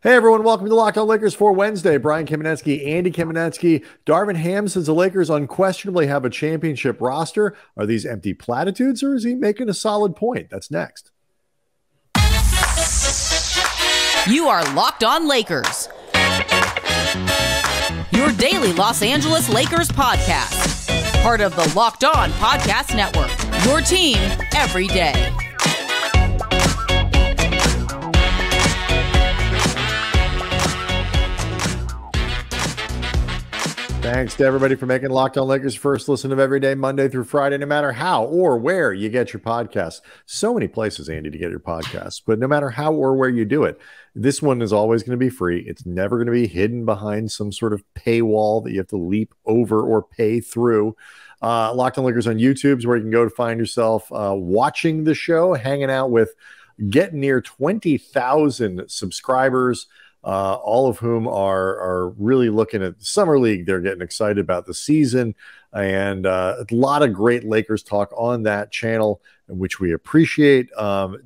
Hey everyone, welcome to the Locked On Lakers for Wednesday. Brian Kamenetsky, Andy Kamenetsky. Darvin Ham says the Lakers unquestionably have a championship roster. Are these empty platitudes or is he making a solid point? That's next. You are Locked On Lakers, your daily Los Angeles Lakers podcast. Part of the Locked On Podcast Network, your team every day. Thanks to everybody for making Locked On Lakers first listen of every day, Monday through Friday, no matter how or where you get your podcasts. So many places, Andy, to get your podcasts, but no matter how or where you do it, this one is always going to be free. It's never going to be hidden behind some sort of paywall that you have to leap over or pay through. Locked On Lakers on YouTube is where you can go to find yourself watching the show, hanging out with getting near 20,000 subscribers. All of whom are really looking at the Summer League. They're getting excited about the season, and a lot of great Lakers talk on that channel, which we appreciate.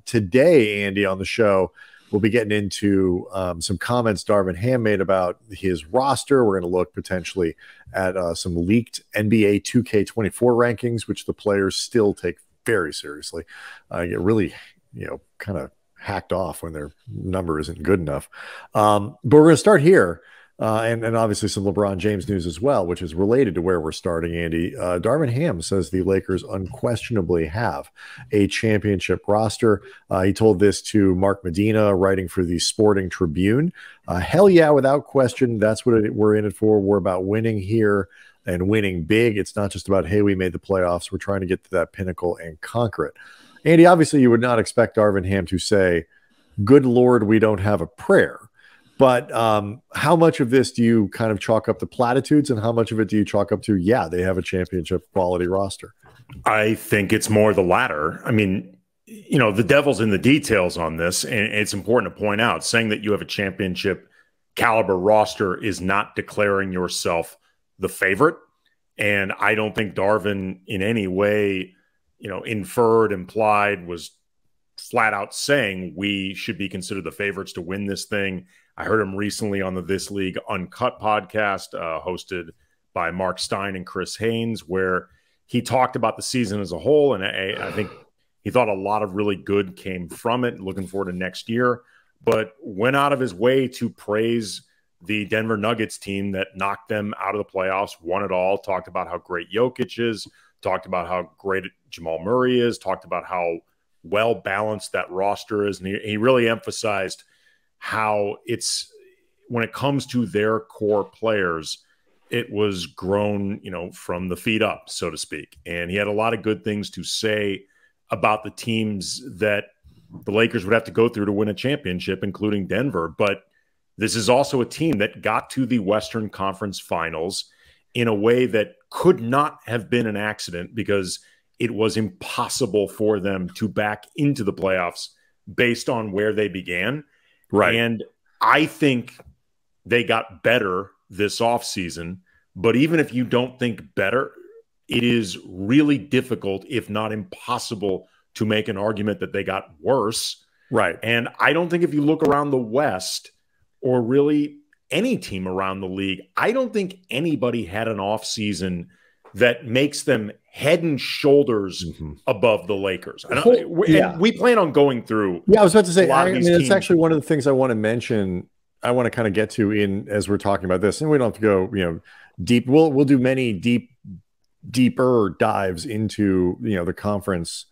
Today, Andy, on the show, we'll be getting into some comments Darvin Ham made about his roster. We're going to look potentially at some leaked NBA 2K24 rankings, which the players still take very seriously. Get really, kind of hacked off when their number isn't good enough. But we're going to start here, and obviously some LeBron James news as well, which is related to where we're starting, Andy. Darvin Ham says the Lakers unquestionably have a championship roster. He told this to Mark Medina, writing for the Sporting Tribune. Hell yeah, without question. That's what we're in it for. We're about winning here and winning big. It's not just about, hey, we made the playoffs. We're trying to get to that pinnacle and conquer it. Andy, obviously you would not expect Darvin Ham to say, good Lord, we don't have a prayer. But how much of this do you kind of chalk up to platitudes, and how much of it do you chalk up to, yeah, they have a championship quality roster? I think it's more the latter. I mean, the devil's in the details on this, and it's important to point out, saying that you have a championship caliber roster is not declaring yourself the favorite. And I don't think Darvin in any way inferred, implied, was flat out saying we should be considered the favorites to win this thing. I heard him recently on the This League Uncut podcast, hosted by Mark Stein and Chris Haynes, where he talked about the season as a whole. And I think he thought a lot of really good came from it, looking forward to next year, but went out of his way to praise the Denver Nuggets team that knocked them out of the playoffs, won it all, talked about how great Jokic is, talked about how great Jamal Murray is, talked about how well-balanced that roster is. And he really emphasized how it's, when it comes to their core players, it was grown, from the feet up, so to speak. And he had a lot of good things to say about the teams that the Lakers would have to go through to win a championship, including Denver. But this is also a team that got to the Western Conference Finals in a way that could not have been an accident, because it was impossible for them to back into the playoffs based on where they began. Right. And I think they got better this offseason. But even if you don't think better, it is really difficult, if not impossible, to make an argument that they got worse. Right. And I don't think if you look around the West, or really any team around the league, I don't think anybody had an offseason that makes them head and shoulders above the Lakers. And we plan on going through. Yeah, I was about to say, it's actually one of the things I want to mention. I want to kind of get to as we're talking about this, and we don't have to go, deep. We'll do many deeper dives into, the conference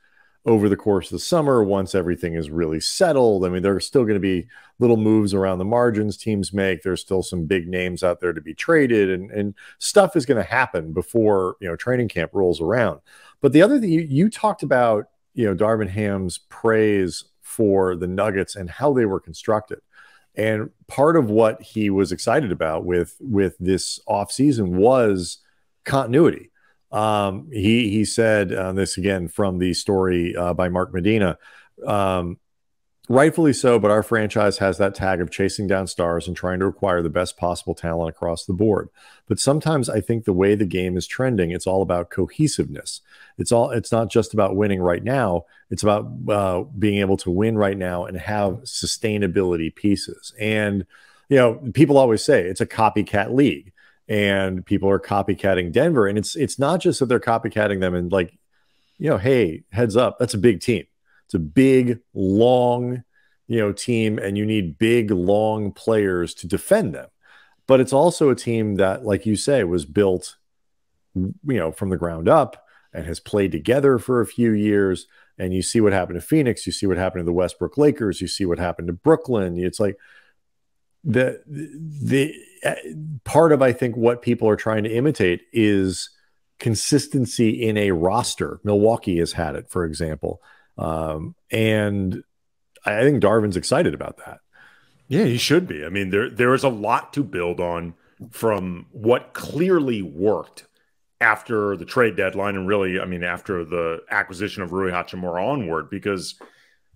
over the course of the summer, once everything is really settled. I mean, there are still going to be little moves around the margins teams make. There's still some big names out there to be traded, and stuff is going to happen before, training camp rolls around. But the other thing you talked about, Darvin Ham's praise for the Nuggets and how they were constructed. And part of what he was excited about with this offseason was continuity. He said this again from the story by Mark Medina. Rightfully so, but our franchise has that tag of chasing down stars and trying to acquire the best possible talent across the board. But sometimes I think the way the game is trending, it's all about cohesiveness. It's not just about winning right now. It's about being able to win right now and have sustainability pieces. And, people always say it's a copycat league, and people are copycatting Denver. And it's not just that they're copycatting them and like, hey, heads up, that's a big team. It's a big, long, team, and you need big, long players to defend them. But it's also a team that, like you say, was built, from the ground up and has played together for a few years. And you see what happened to Phoenix. You see what happened to the Westbrook Lakers. You see what happened to Brooklyn. It's like the part of, I think, what people are trying to imitate is consistency in a roster. Milwaukee has had it, for example. And I think Darvin's excited about that. Yeah, he should be. I mean, there is a lot to build on from what clearly worked after the trade deadline, and really, I mean, after the acquisition of Rui Hachimura onward, because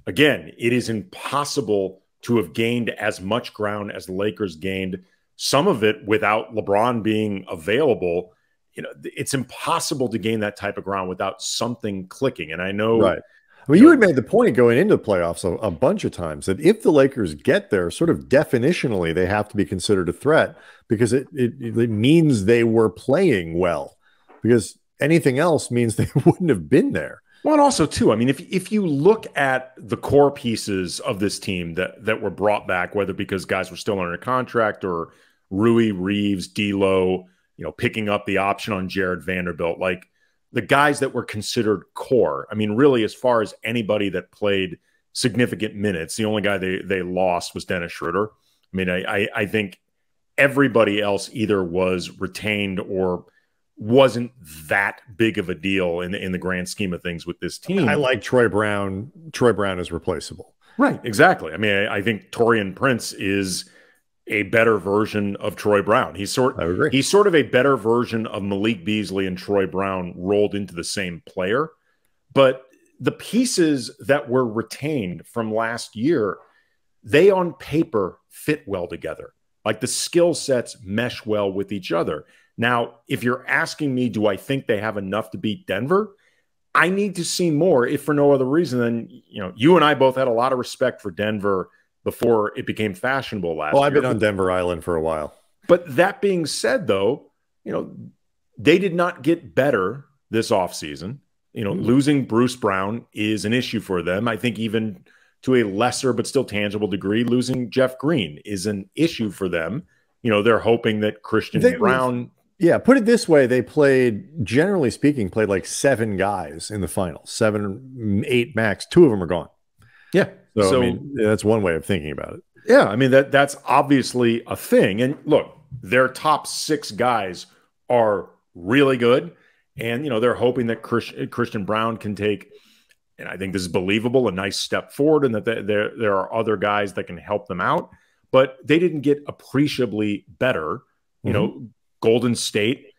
again, it is impossible to have gained as much ground as the Lakers gained, some of it without LeBron being available. It's impossible to gain that type of ground without something clicking. And I know, right. Well, you had made the point going into the playoffs a bunch of times that if the Lakers get there, sort of definitionally, they have to be considered a threat because it means they were playing well, because anything else means they wouldn't have been there. Well, and also, too, I mean, if you look at the core pieces of this team that were brought back, whether because guys were still under contract or Rui, Reeves, D'Lo, picking up the option on Jared Vanderbilt, like, the guys that were considered core. I mean, really, as far as anybody that played significant minutes, the only guy they lost was Dennis Schroeder. I mean, I think everybody else either was retained or wasn't that big of a deal in the grand scheme of things with this team. I like Troy Brown. Troy Brown is replaceable. Right, exactly. I mean, I think Taurean Prince is a better version of Troy Brown. He's sort of a better version of Malik Beasley and Troy Brown rolled into the same player. But the pieces that were retained from last year, they on paper fit well together. Like the skill sets mesh well with each other. Now, if you're asking me, do I think they have enough to beat Denver? I need to see more, if for no other reason than, you and I both had a lot of respect for Denver before it became fashionable last year. I've been on Denver Island for a while. But that being said, though, they did not get better this offseason. Losing Bruce Brown is an issue for them. I think even to a lesser but still tangible degree, losing Jeff Green is an issue for them. They're hoping that Christian Brown... Yeah, put it this way. They generally speaking, played like 7 guys in the finals. 7, 8 max. 2 of them are gone. Yeah. So I mean, that's one way of thinking about it. Yeah, I mean, that's obviously a thing. And look, their top 6 guys are really good. And, they're hoping that Christian Brown can take, and I think this is believable, a nice step forward, and that there are other guys that can help them out. But they didn't get appreciably better. Golden State,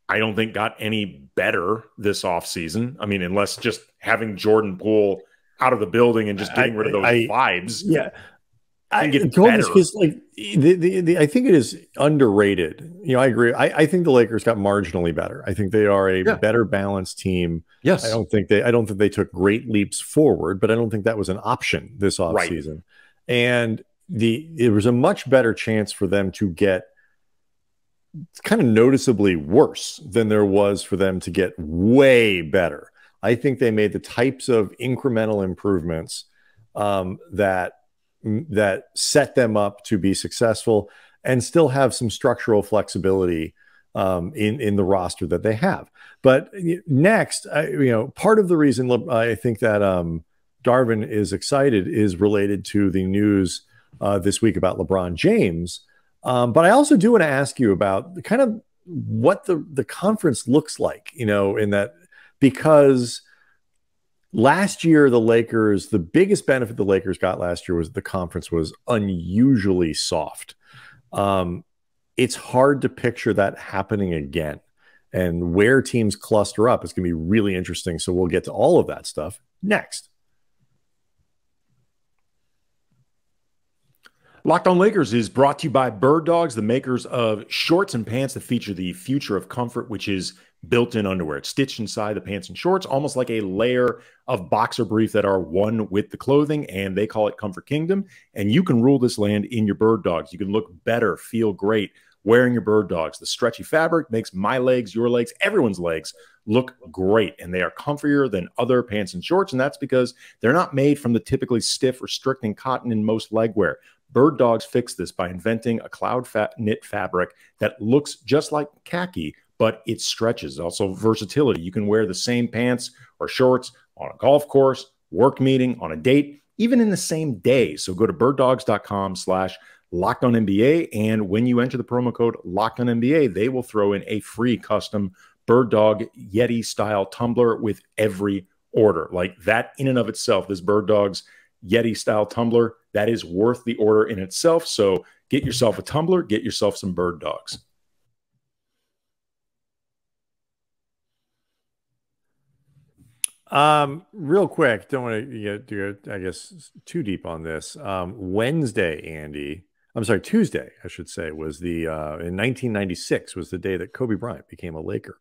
I don't think got any better this offseason. I mean, unless just having Jordan Poole out of the building and just getting rid of those vibes. Yeah. I think it is underrated. I agree. I think the Lakers got marginally better. I think they are a better balanced team. Yes. I don't think they took great leaps forward, but I don't think that was an option this offseason. Right. And it was a much better chance for them to get kind of noticeably worse than there was for them to get way better. I think they made the types of incremental improvements that set them up to be successful and still have some structural flexibility in the roster that they have. But next, part of the reason I think that Darvin is excited is related to the news this week about LeBron James. But I also do want to ask you about kind of what the conference looks like, in that, because last year, the biggest benefit the Lakers got last year was the conference was unusually soft. It's hard to picture that happening again. And where teams cluster up is going to be really interesting. So we'll get to all of that stuff next. Locked On Lakers is brought to you by Bird Dogs, the makers of shorts and pants that feature the future of comfort, which is built-in underwear. It's stitched inside the pants and shorts, almost like a layer of boxer brief that are one with the clothing, and they call it Comfort Kingdom. And you can rule this land in your Bird Dogs. You can look better, feel great wearing your Bird Dogs. The stretchy fabric makes my legs, your legs, everyone's legs look great, and they are comfier than other pants and shorts, and that's because they're not made from the typically stiff, restricting cotton in most leg wear. Bird Dogs fixed this by inventing a cloud knit fabric that looks just like khaki, but it stretches. Also versatility. You can wear the same pants or shorts on a golf course, work meeting, on a date, even in the same day. So go to birddogs.com/LockedOnNBA, and when you enter the promo code LockedOnNBA, they will throw in a free custom Bird Dog Yeti style tumbler with every order. Like that in and of itself, this Bird Dogs Yeti style tumbler, that is worth the order in itself. So get yourself a tumbler, get yourself some Bird Dogs. Real quick, don't want to get, I guess, too deep on this. Wednesday, Andy, I'm sorry, Tuesday, I should say, was the in 1996 was the day that Kobe Bryant became a Laker.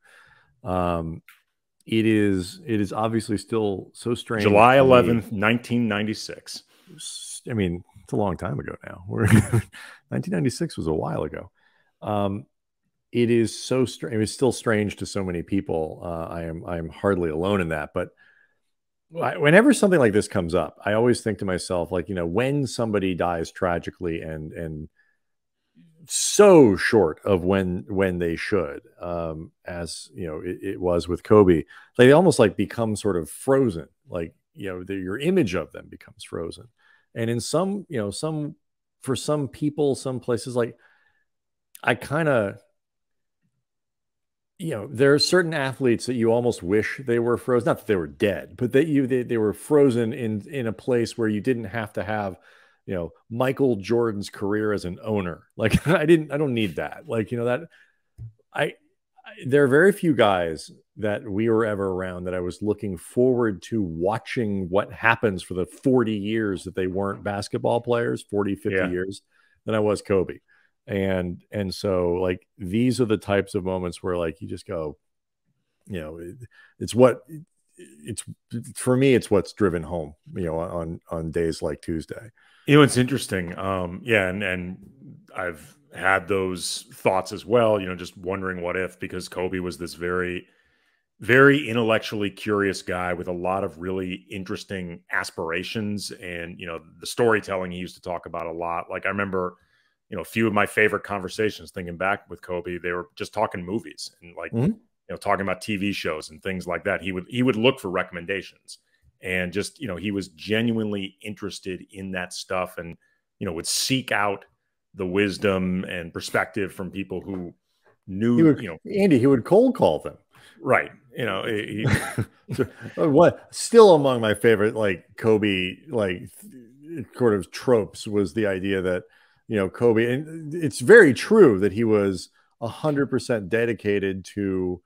It is obviously still so strange. July 11th, 1996. I mean, it's a long time ago now. 1996 was a while ago. It is so strange. It's still strange to so many people. I am hardly alone in that. But whenever something like this comes up, I always think to myself, like, when somebody dies tragically and so short of when they should, as it was with Kobe, they almost like become sort of frozen. Like, your image of them becomes frozen. And in some for some people, some places, like I kind of, there are certain athletes that you almost wish they were frozen. Not that they were dead, but that they were frozen in a place where you didn't have to have, Michael Jordan's career as an owner. Like I don't need that. Like, there are very few guys that we were ever around that I was looking forward to watching what happens for the 40 years that they weren't basketball players, 40, 50 years, than I was Kobe. And so, like, these are the types of moments where, like, you just go, it's for me, it's what's driven home, on days like Tuesday. It's interesting. And I've had those thoughts as well, just wondering what if, because Kobe was this very, very intellectually curious guy with a lot of really interesting aspirations. And, the storytelling he used to talk about a lot. Like I remember, a few of my favorite conversations thinking back with Kobe, they were just talking movies and like, talking about TV shows and things like that. He would look for recommendations and just, he was genuinely interested in that stuff and, would seek out the wisdom and perspective from people who knew, Andy, he would cold call them. Right. What still among my favorite, like Kobe, like sort of tropes was the idea that, Kobe, and it's very true that he was 100% dedicated to,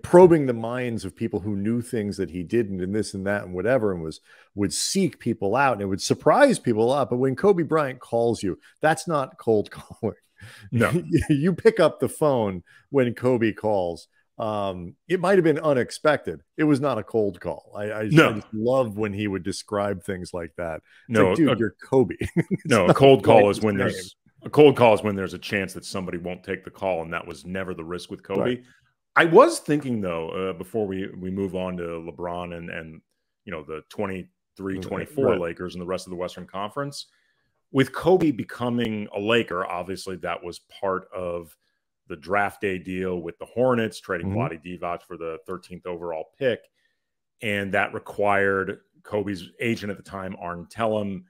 probing the minds of people who knew things that he didn't, and this and that and whatever, and would seek people out, and it would surprise people up. But when Kobe Bryant calls you, that's not cold calling. No, you pick up the phone when Kobe calls. It might have been unexpected. It was not a cold call. I just love when he would describe things like that. It's like, dude, you're Kobe. A cold call is when there's a chance that somebody won't take the call, and that was never the risk with Kobe. Right. I was thinking though, before we move on to LeBron and the 23-24 Lakers and the rest of the Western Conference, with Kobe becoming a Laker, obviously that was part of the draft day deal with the Hornets, trading Vlade Divac for the 13th overall pick. And that required Kobe's agent at the time, Arn Tellem,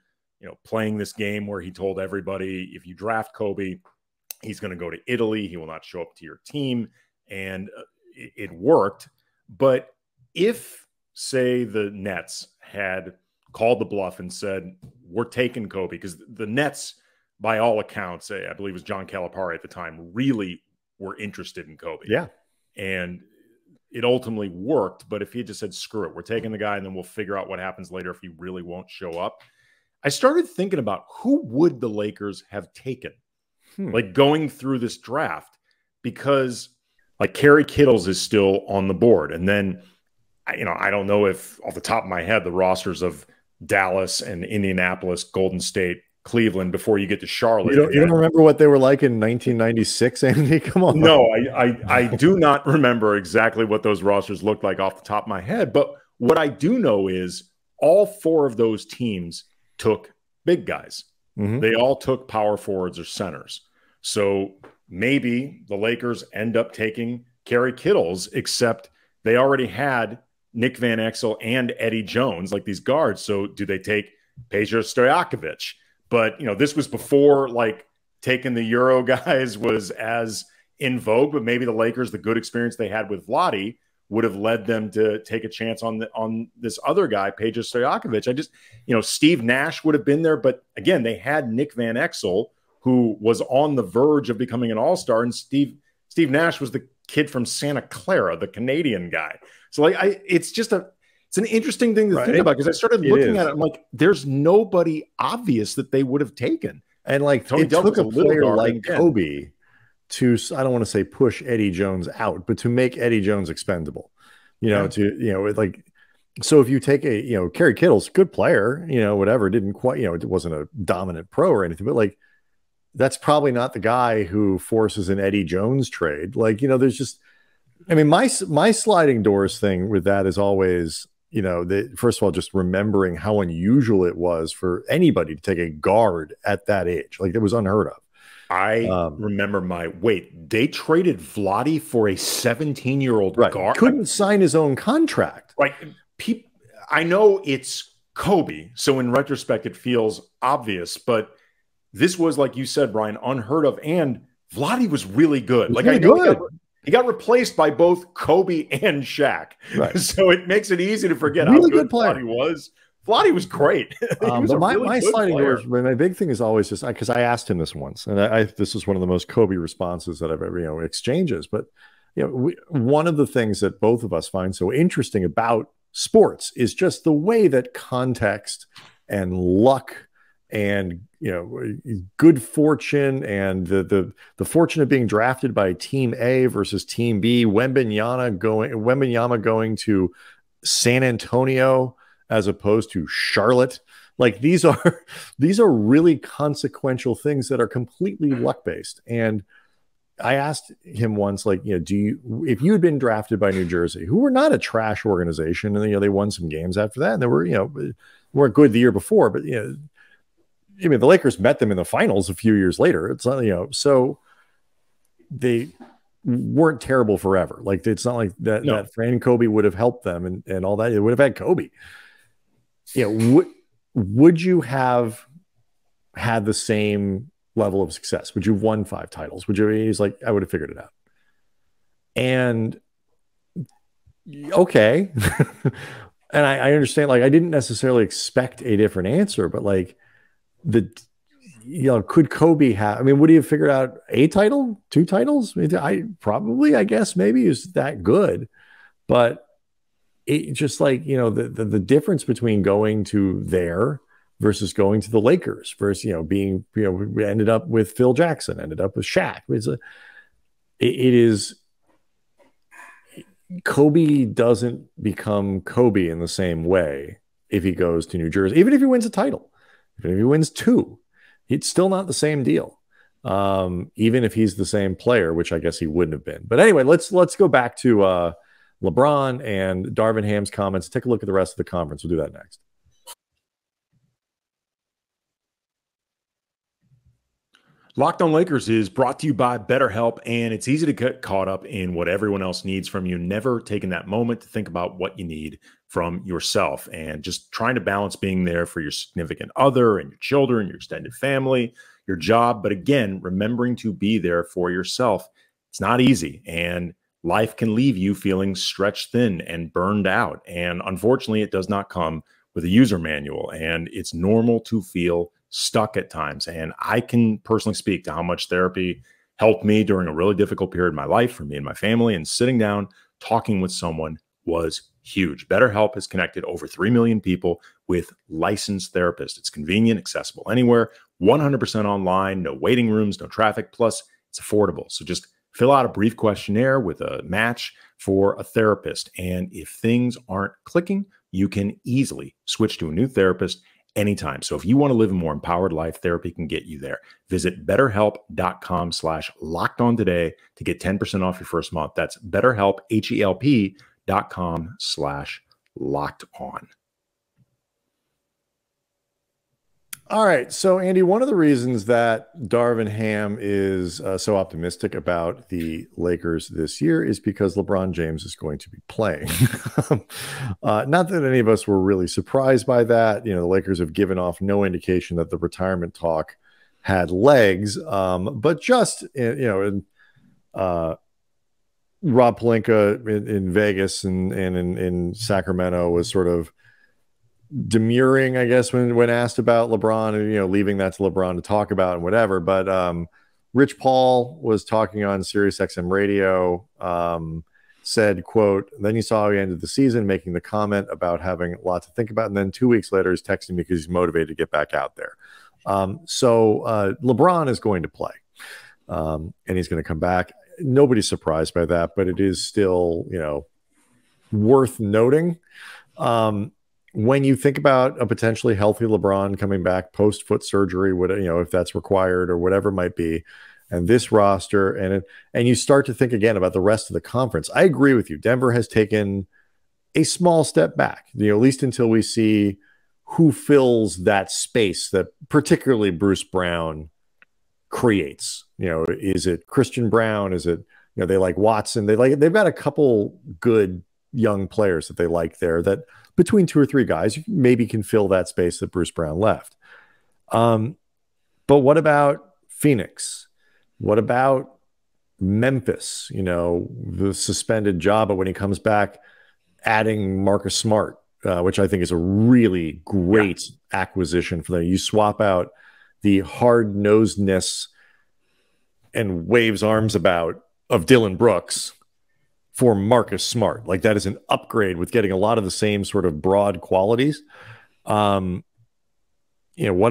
playing this game where he told everybody, if you draft Kobe, he's going to go to Italy. He will not show up to your team. And it worked. But if, say, the Nets had called the bluff and said, we're taking Kobe, because the Nets, by all accounts, I believe it was John Calipari at the time, really were interested in Kobe. Yeah. And it ultimately worked. But if he had just said, screw it, we're taking the guy and then we'll figure out what happens later if he really won't show up. I started thinking about who would the Lakers have taken, like going through this draft, because like Kerry Kittles is still on the board. And then, I don't know if off the top of my head, the rosters of Dallas and Indianapolis, Golden State, Cleveland, before you get to Charlotte. You don't remember what they were like in 1996, Andy? Come on. No, I do not remember exactly what those rosters looked like off the top of my head. But what I do know is all 4 of those teams took big guys. They all took power forwards or centers. So maybe the Lakers end up taking Kerry Kittles, except they already had Nick Van Exel and Eddie Jones, like these guards. So do they take Peja Stojakovic? But, this was before like taking the Euro guys was as in vogue, but maybe the Lakers, the good experience they had with Vlade would have led them to take a chance on this other guy, Peja Stojakovic. I just, Steve Nash would have been there. But again, they had Nick Van Exel, who was on the verge of becoming an all-star. And Steve Nash was the kid from Santa Clara, the Canadian guy. So like, it's an interesting thing to think about, because I started looking at it. I'm like, there's nobody obvious that they would have taken. And like, Tony it took a player like again. Kobe to, I don't want to say push Eddie Jones out, but to make Eddie Jones expendable, like, so if you take Kerry Kittles, good player, whatever, didn't quite, it wasn't a dominant pro or anything, but like, that's probably not the guy who forces an Eddie Jones trade. Like, there's just, my sliding doors thing with that is always, first of all, just remembering how unusual it was for anybody to take a guard at that age. Like, it was unheard of. I remember they traded Vlade for a 17-year-old guard. Couldn't sign his own contract. Right. I know it's Kobe, so in retrospect, it feels obvious, but this was, like you said, Brian, unheard of. And Vlade was really good. Like, I know he got replaced by both Kobe and Shaq. Right. So it makes it easy to forget how good Vlade was. Vlade was great. But my sliding doors, my big thing is always just, because I asked him this once, and this is one of the most Kobe responses that I've ever, exchanges. But, one of the things that both of us find so interesting about sports is just the way that context and luck and good fortune and the fortune of being drafted by Team A versus Team B, Wembanyama going to San Antonio as opposed to Charlotte. Like, these are really consequential things that are completely luck based. And I asked him once, like, if you had been drafted by New Jersey, who were not a trash organization, and they won some games after that, and they were weren't good the year before, but the Lakers met them in the finals a few years later. It's not, so they weren't terrible forever. Like, it's not like that, that Fran Kobe would have helped them and all that. It would have had Kobe. Would you have had the same level of success? Would you have won 5 titles? Would you? He's like, I would have figured it out. And okay. And I understand, like, I didn't necessarily expect a different answer, but like, could Kobe have, would he have figured out a title, 2 titles? I guess maybe is that good, but it just, like, the difference between going to there versus going to the Lakers versus, we ended up with Phil Jackson, ended up with Shaq. Kobe doesn't become Kobe in the same way if he goes to New Jersey, even if he wins a title. Even if he wins 2, it's still not the same deal. Even if he's the same player, which I guess he wouldn't have been. But anyway, let's go back to LeBron and Darvin Ham's comments. Take a look at the rest of the conference. We'll do that next. Locked On Lakers is brought to you by BetterHelp, and it's easy to get caught up in what everyone else needs from you, never taking that moment to think about what you need from yourself, and just trying to balance being there for your significant other and your children, your extended family, your job. But again, remembering to be there for yourself. It's not easy, and life can leave you feeling stretched thin and burned out. And unfortunately, it does not come with a user manual, and it's normal to feel stuck at times. And I can personally speak to how much therapy helped me during a really difficult period in my life for me and my family. And sitting down, talking with someone was huge. BetterHelp has connected over 3 million people with licensed therapists. It's convenient, accessible anywhere, 100% online, no waiting rooms, no traffic. Plus, it's affordable. So just fill out a brief questionnaire with a match for a therapist. And if things aren't clicking, you can easily switch to a new therapist anytime. So if you want to live a more empowered life, therapy can get you there. Visit betterhelp.com/lockedon today to get 10% off your first month. That's betterhelp, HELP.com/locked on. All right. So, Andy, one of the reasons that Darvin Ham is so optimistic about the Lakers this year is because LeBron James is going to be playing. Not that any of us were really surprised by that. You know, the Lakers have given off no indication that the retirement talk had legs. But just, Rob Pelinka in Vegas and in Sacramento was sort of demurring, I guess, when asked about LeBron, and leaving that to LeBron to talk about and whatever. But Rich Paul was talking on Sirius XM radio, said, quote, "Then you saw how he ended the season, making the comment about having a lot to think about, and then 2 weeks later he's texting me because he's motivated to get back out there." So LeBron is going to play, and he's going to come back. Nobody's surprised by that, but it is still worth noting. When you think about a potentially healthy LeBron coming back post foot surgery, if that's required or whatever it might be, and this roster, and you start to think again about the rest of the conference, I agree with you. Denver has taken a small step back, at least until we see who fills that space that particularly Bruce Brown creates. Is it Christian Brown? Is it, they like Watson? They've got a couple good young players that they like there that between 2 or 3 guys, you maybe can fill that space that Bruce Brown left. But what about Phoenix? What about Memphis? The suspended job, but when he comes back, adding Marcus Smart, which I think is a really great acquisition for them. You swap out the hard-nosedness and waves arms about of Dylan Brooks for Marcus Smart. Like, that is an upgrade with getting a lot of the same sort of broad qualities. What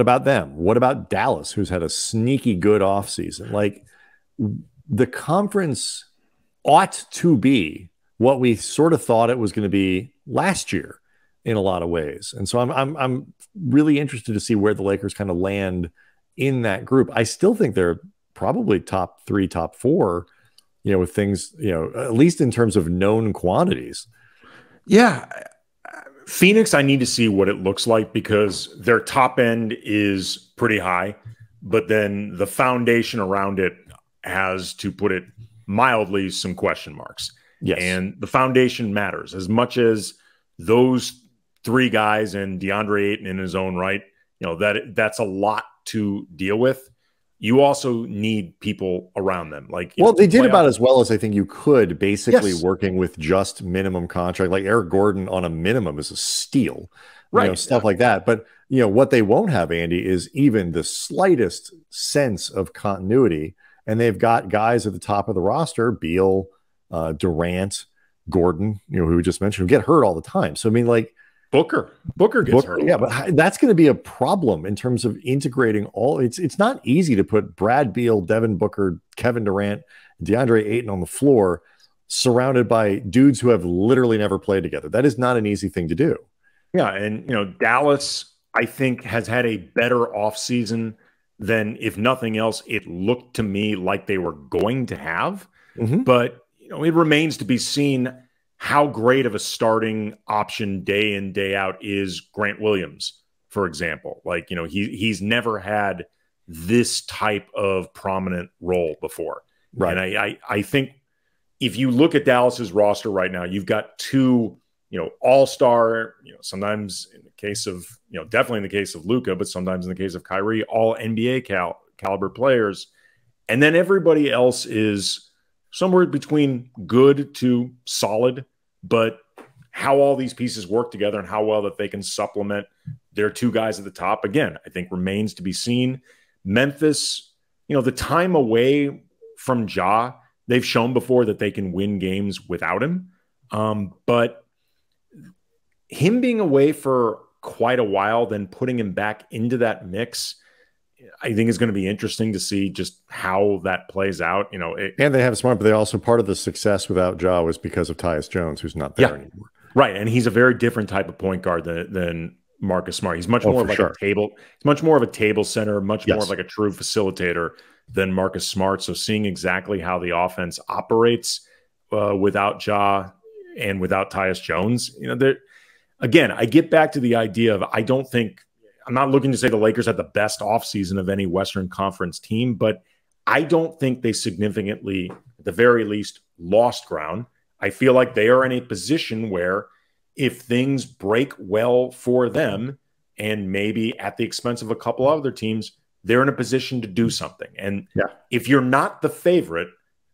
about them? What about Dallas, who's had a sneaky good offseason? Like, the conference ought to be what we sort of thought it was going to be last year in a lot of ways. And so I'm really interested to see where the Lakers kind of land in that group. I still think they're probably top 3, top 4, with things, at least in terms of known quantities. Yeah. Phoenix, I need to see what it looks like because their top end is pretty high, but then the foundation around it has, to put it mildly, some question marks. Yes. And the foundation matters as much as those 3 guys and DeAndre Ayton in his own right. That's a lot to deal with. You also need people around them. They did about as well as I think you could, basically working with just minimum contract. Like Eric Gordon on a minimum is a steal, right? Stuff like that. But what they won't have, Andy, is even the slightest sense of continuity. And they've got guys at the top of the roster, Beal, Durant, Gordon, who we just mentioned, who get hurt all the time. So I mean, Booker gets hurt. Yeah, but that's going to be a problem in terms of integrating all. It's not easy to put Brad Beal, Devin Booker, Kevin Durant, DeAndre Ayton on the floor, surrounded by dudes who have literally never played together. That is not an easy thing to do. Yeah, and Dallas, I think, has had a better offseason than, if nothing else, it looked to me like they were going to have. Mm-hmm. But it remains to be seen how great of a starting option day in, day out is Grant Williams, for example. He's never had this type of prominent role before. Right. And I think if you look at Dallas's roster right now, you've got 2, all-star, sometimes in the case of, definitely in the case of Luka, but sometimes in the case of Kyrie, all NBA caliber players. And then everybody else is somewhere between good to solid, but how all these pieces work together and how well that they can supplement their 2 guys at the top, again, I think remains to be seen. Memphis, the time away from Ja, they've shown before that they can win games without him. But him being away for quite a while, then putting him back into that mix, I think is going to be interesting to see just how that plays out. And they have Smart, but they also, part of the success without Ja was because of Tyus Jones, who's not there anymore. Right. And he's a very different type of point guard than Marcus Smart. He's much more of like a table. He's much more of a table center, much more of like a true facilitator than Marcus Smart. So seeing exactly how the offense operates without Ja and without Tyus Jones, again, I get back to the idea of, I'm not looking to say the Lakers had the best offseason of any Western Conference team, but I don't think they significantly, at the very least, lost ground. I feel like they are in a position where if things break well for them, and maybe at the expense of a couple other teams, they're in a position to do something. And if you're not the favorite,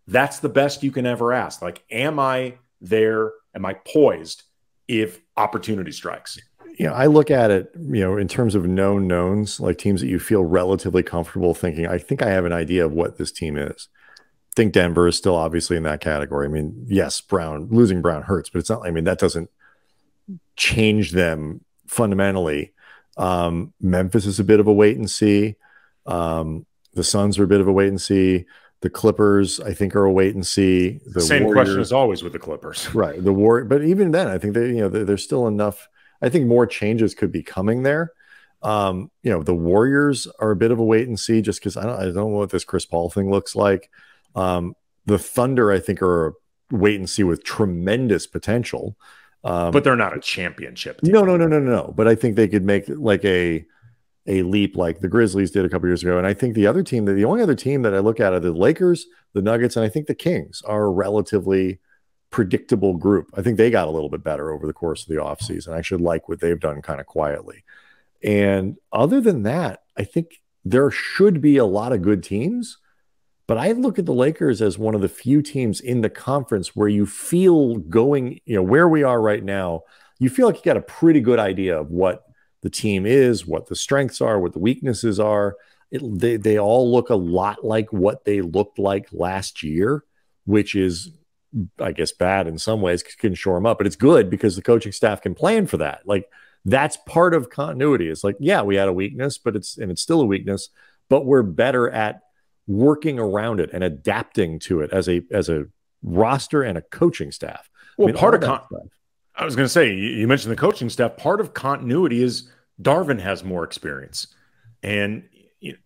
that's the best you can ever ask. Like, am I there? Am I poised if opportunity strikes? I look at it, in terms of known knowns, like teams that you feel relatively comfortable thinking, I think I have an idea of what this team is. I think Denver is still obviously in that category. I mean, yes, losing Brown hurts, but it's not, that doesn't change them fundamentally. Memphis is a bit of a wait and see. The Suns are a bit of a wait and see. The Clippers, I think, are a wait and see. The same question as always with the Clippers. Right. But even then, I think there's still enough. I think more changes could be coming there. The Warriors are a bit of a wait and see, just because I don't know what this Chris Paul thing looks like. The Thunder, I think, are a wait and see with tremendous potential. But they're not a championship team. No. But I think they could make like a leap like the Grizzlies did a couple years ago. And I think the only other team that I look at are the Lakers, the Nuggets, and I think the Kings are a relatively predictable group. I think they got a little bit better over the course of the offseason. I actually like what they've done kind of quietly. And other than that, I think there should be a lot of good teams, but I look at the Lakers as one of the few teams in the conference where you feel going, where we are right now, you feel like you got a pretty good idea of what the team is, what the strengths are, what the weaknesses are. They all look a lot like what they looked like last year, which is, I guess, bad in some ways, can shore them up, but it's good because the coaching staff can plan for that. Like, that's part of continuity. It's like, yeah, we had a weakness, but it's still a weakness, but we're better at working around it and adapting to it as a roster and a coaching staff. Well, I was going to say, you mentioned the coaching staff. Part of continuity is Darvin has more experience, and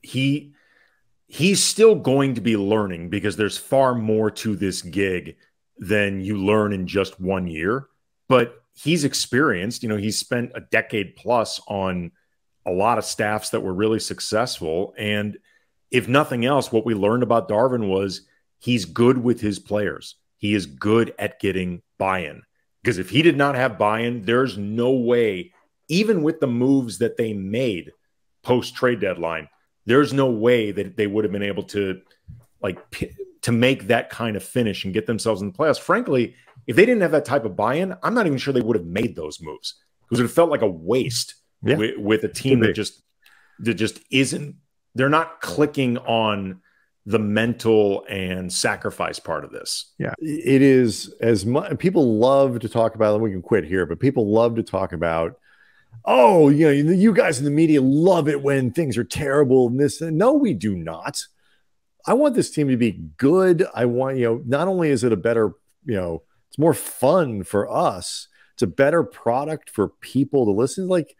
he's still going to be learning because there's far more to this gig than you learn in just 1 year. But he's experienced. He's spent a decade plus on a lot of staffs that were really successful. And if nothing else, what we learned about Darvin was he's good with his players. He is good at getting buy-in. Because if he did not have buy-in, there's no way, even with the moves that they made post-trade deadline, there's no way that they would have been able to make that kind of finish and get themselves in the playoffs. Frankly, if they didn't have that type of buy-in, I'm not even sure they would have made those moves, because it felt like a waste with a team that just isn't. They're not clicking on the mental and sacrifice part of this. Yeah, it is as much. People love to talk about, and we can quit here, but people love to talk about, oh, you guys in the media love it when things are terrible and this. And no, we do not. I want this team to be good. I want, not only is it a better, it's more fun for us. It's a better product for people to listen. Like,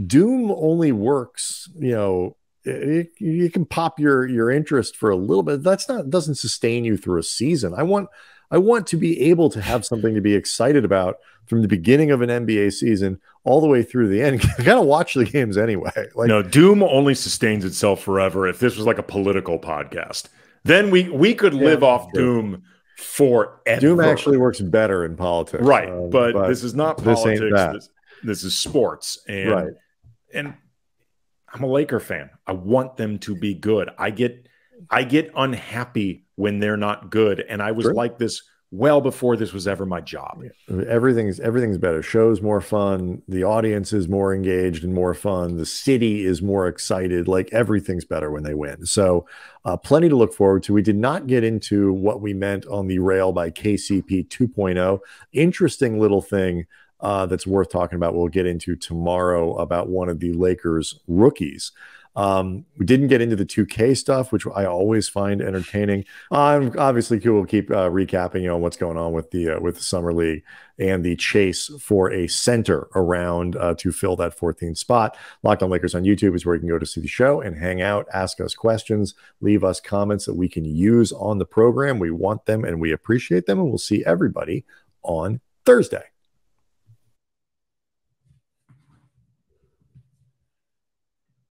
Doom only works, you can pop your interest for a little bit. Doesn't sustain you through a season. I want to be able to have something to be excited about from the beginning of an NBA season all the way through the end. I gotta watch the games anyway. No, Doom only sustains itself forever. If this was like a political podcast, then we could live off Doom forever. Doom actually works better in politics, right? But this is not politics. This is sports, and I'm a Laker fan. I want them to be good. I get unhappy when they're not good, and I was like this well before this was ever my job. Everything's better. Show's more fun. The audience is more engaged and more fun. The city is more excited. Like, everything's better when they win. So plenty to look forward to. We did not get into what we meant on the rail by KCP 2.0. Interesting little thing. that's worth talking about. We'll get into tomorrow about one of the Lakers rookies. We didn't get into the 2K stuff, which I always find entertaining. Obviously, we'll keep recapping, what's going on with the summer league and the chase for a center around to fill that 14th spot. Locked On Lakers on YouTube is where you can go to see the show and hang out, ask us questions, leave us comments that we can use on the program. We want them and we appreciate them, and we'll see everybody on Thursday.